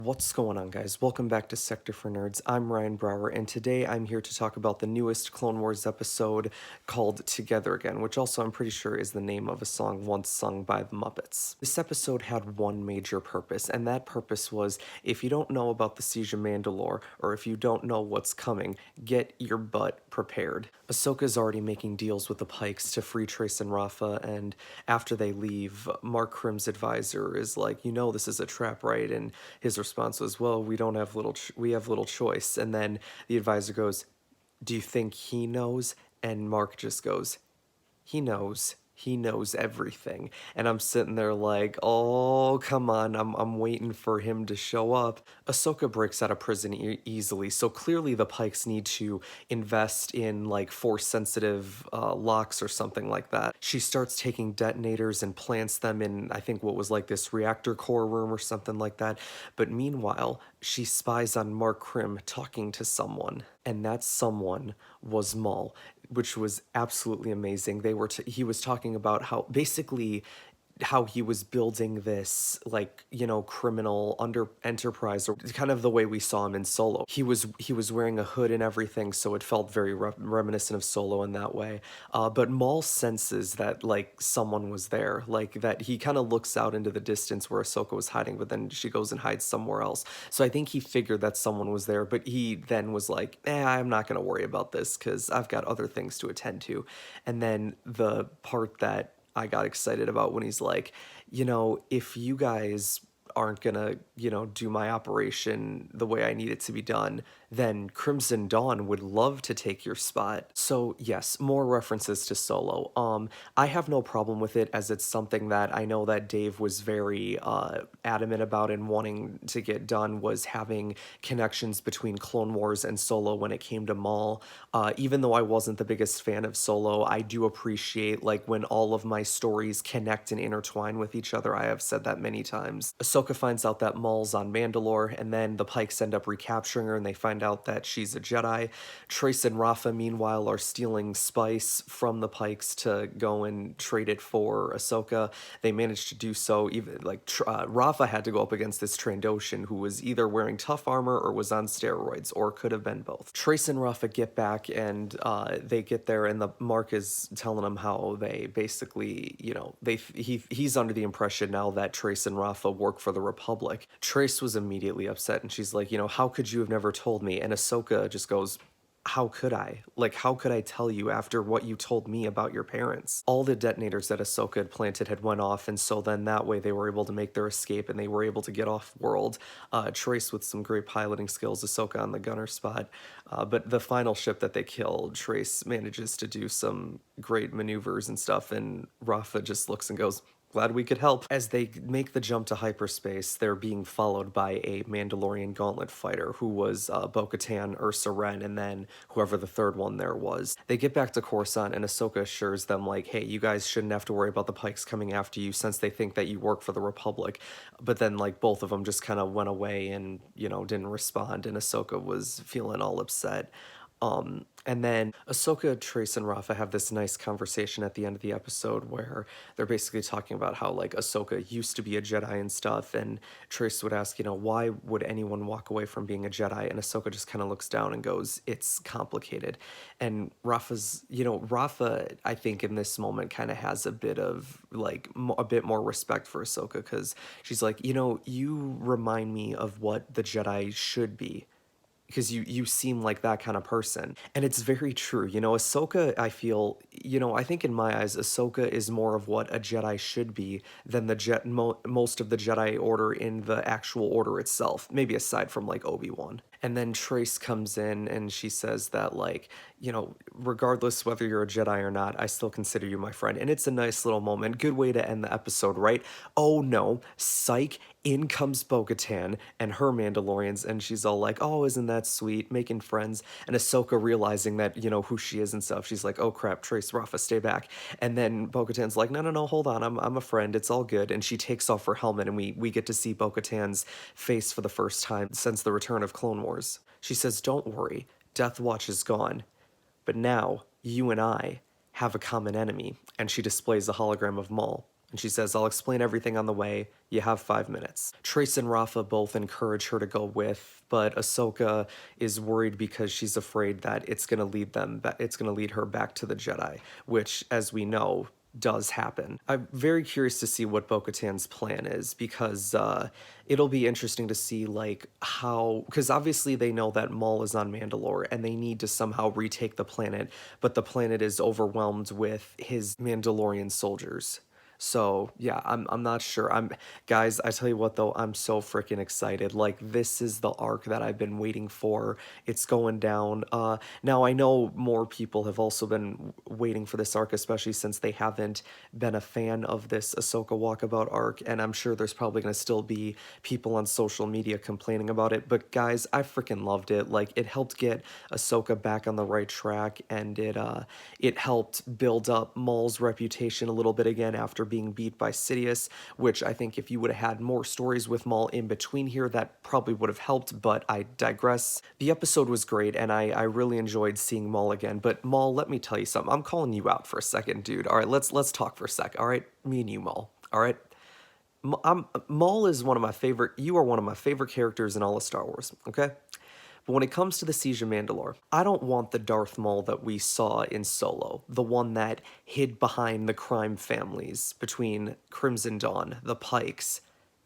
What's going on, guys? Welcome back to Sector for Nerds. I'm Ryan Brower, and today I'm here to talk about the newest Clone Wars episode called Together Again, which also I'm pretty sure is the name of a song once sung by the Muppets. This episode had one major purpose, and that purpose was if you don't know about the Siege of Mandalore, or if you don't know what's coming, get your butt prepared. Ahsoka's already making deals with the Pikes to free Trace and Rafa, and after they leave, Mark Krim's advisor is like, you know, this is a trap, right? And his response was, well, we don't have we have little choice. And then the advisor goes, do you think he knows? And Mark just goes, he knows. He knows everything. And I'm sitting there like, oh, come on. I'm waiting for him to show up. Ahsoka breaks out of prison easily, so clearly the Pikes need to invest in like force sensitive locks or something like that. She starts taking detonators and plants them in, I think, what was like this reactor core room or something like that. But meanwhile, she spies on Mark Krim talking to someone, and that someone was Maul, which was absolutely amazing. He was talking about how basically how he was building this, like, you know, criminal under enterprise, or kind of the way we saw him in Solo. He was wearing a hood and everything, so it felt very reminiscent of Solo in that way. But Maul senses that like someone was there, like that he kind of looks out into the distance where Ahsoka was hiding, but then she goes and hides somewhere else. So I think he figured that someone was there, but he then was like, I'm not gonna worry about this because I've got other things to attend to. And then the part that I got excited about when he's like, you know, if you guys aren't gonna, you know, do my operation the way I need it to be done, then Crimson Dawn would love to take your spot. So yes, more references to Solo. I have no problem with it as it's something that I know that Dave was very adamant about and wanting to get done, was having connections between Clone Wars and Solo when it came to Maul. Even though I wasn't the biggest fan of Solo, I do appreciate like when all of my stories connect and intertwine with each other. I have said that many times. Ahsoka finds out that Maul's on Mandalore, and then the Pikes end up recapturing her and they find out that she's a Jedi. Trace and Rafa, meanwhile, are stealing spice from the Pikes to go and trade it for Ahsoka. They managed to do so. Even like Rafa had to go up against this Trandoshan who was either wearing tough armor or was on steroids, or could have been both. Trace and Rafa get back, and they get there, and the Mark is telling them how they basically, you know, he's under the impression now that Trace and Rafa work for the Republic. Trace was immediately upset, and she's like, you know, how could you have never told me? And Ahsoka just goes, how could I? Like, how could I tell you after what you told me about your parents? All the detonators that Ahsoka had planted had went off, and so then that way they were able to make their escape and they were able to get off world. Trace with some great piloting skills, Ahsoka on the gunner spot. But the final ship that they killed, Trace manages to do some great maneuvers and stuff, and Rafa just looks and goes, glad we could help. As they make the jump to hyperspace, they're being followed by a Mandalorian gauntlet fighter who was Bo-Katan, Ursa Wren, and then whoever the third one there was. They get back to Coruscant, and Ahsoka assures them, like, hey, you guys shouldn't have to worry about the Pikes coming after you since they think that you work for the Republic. But then, like, both of them just kind of went away and, you know, didn't respond, and Ahsoka was feeling all upset. And then Ahsoka, Trace, and Rafa have this nice conversation at the end of the episode where they're basically talking about how, like, Ahsoka used to be a Jedi and stuff, and Trace would ask, you know, why would anyone walk away from being a Jedi? And Ahsoka just kind of looks down and goes, it's complicated. And Rafa's, you know, Rafa, I think in this moment kind of has a bit of, like, a bit more respect for Ahsoka, because she's like, you know, you remind me of what the Jedi should be, because you seem like that kind of person. And it's very true. You know, Ahsoka, I feel, you know, I think in my eyes, Ahsoka is more of what a Jedi should be than most of the Jedi Order in the actual order itself, maybe aside from like Obi-Wan. And then Trace comes in and she says that, like, you know, regardless whether you're a Jedi or not, I still consider you my friend. And it's a nice little moment. Good way to end the episode, right? Oh no, psych, in comes Bo-Katan and her Mandalorians, and she's all like, oh, isn't that sweet, making friends. And Ahsoka realizing that, you know, who she is and stuff, she's like, oh crap, Trace, Rafa, stay back. And then Bo-Katan's like, no, no, no, hold on, I'm a friend, it's all good. And she takes off her helmet, and we get to see Bo-Katan's face for the first time since the return of Clone Wars. She says, don't worry, Death Watch is gone, but now you and I have a common enemy. And she displays a hologram of Maul. And she says, I'll explain everything on the way. You have 5 minutes. Trace and Rafa both encourage her to go with, but Ahsoka is worried because she's afraid that it's gonna lead her back to the Jedi, which, as we know, does happen. I'm very curious to see what Bo-Katan's plan is because it'll be interesting to see like how, because obviously they know that Maul is on Mandalore and they need to somehow retake the planet, but the planet is overwhelmed with his Mandalorian soldiers. So yeah, I'm not sure. Guys, I tell you what though, I'm so freaking excited. Like this is the arc that I've been waiting for. It's going down. Now I know more people have also been waiting for this arc, especially since they haven't been a fan of this Ahsoka walkabout arc, and I'm sure there's probably gonna still be people on social media complaining about it. But guys, I freaking loved it. Like it helped get Ahsoka back on the right track, and it helped build up Maul's reputation a little bit again after being beat by Sidious, which I think if you would have had more stories with Maul in between here, that probably would have helped, but I digress. The episode was great, and I really enjoyed seeing Maul again, but Maul, let me tell you something. I'm calling you out for a second, dude. All right, let's talk for a sec, all right? Me and you, Maul, all right? Maul is one of my favorite, you are one of my favorite characters in all of Star Wars, okay? But when it comes to the Siege of Mandalore, I don't want the Darth Maul that we saw in Solo, the one that hid behind the crime families between Crimson Dawn, the Pikes,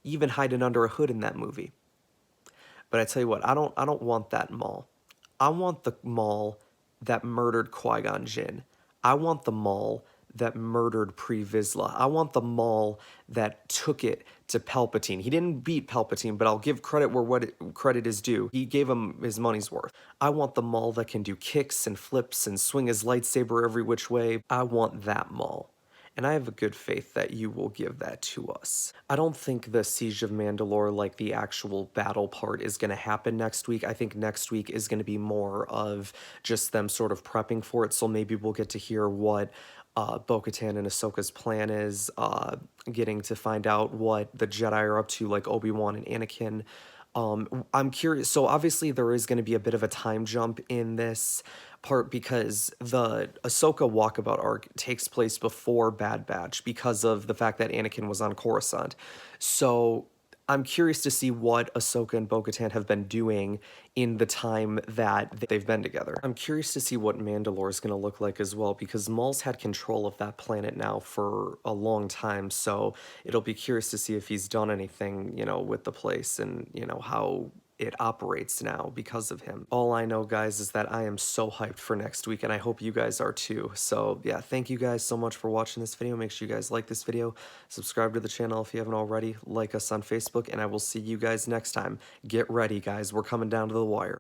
even hiding under a hood in that movie. But I tell you what, I don't want that Maul. I want the Maul that murdered Qui-Gon Jinn. I want the Maul that murdered Pre Vizsla. I want the Maul that took it to Palpatine. He didn't beat Palpatine, but I'll give credit where credit is due. He gave him his money's worth. I want the Maul that can do kicks and flips and swing his lightsaber every which way. I want that Maul. And I have a good faith that you will give that to us. I don't think the Siege of Mandalore, like the actual battle part, is going to happen next week. I think next week is going to be more of just them sort of prepping for it, so maybe we'll get to hear what Bo-Katan and Ahsoka's plan is, getting to find out what the Jedi are up to, like Obi-Wan and Anakin. I'm curious. So obviously there is going to be a bit of a time jump in this part because the Ahsoka walkabout arc takes place before Bad Batch because of the fact that Anakin was on Coruscant. So I'm curious to see what Ahsoka and Bo-Katan have been doing in the time that they've been together. I'm curious to see what Mandalore is going to look like as well because Maul's had control of that planet now for a long time, so it'll be curious to see if he's done anything, with the place and, how it operates now because of him. All I know, guys, is that I am so hyped for next week, and I hope you guys are too. So yeah, thank you guys so much for watching this video. Make sure you guys like this video, subscribe to the channel if you haven't already, like us on Facebook, and I will see you guys next time. Get ready, guys. We're coming down to the wire.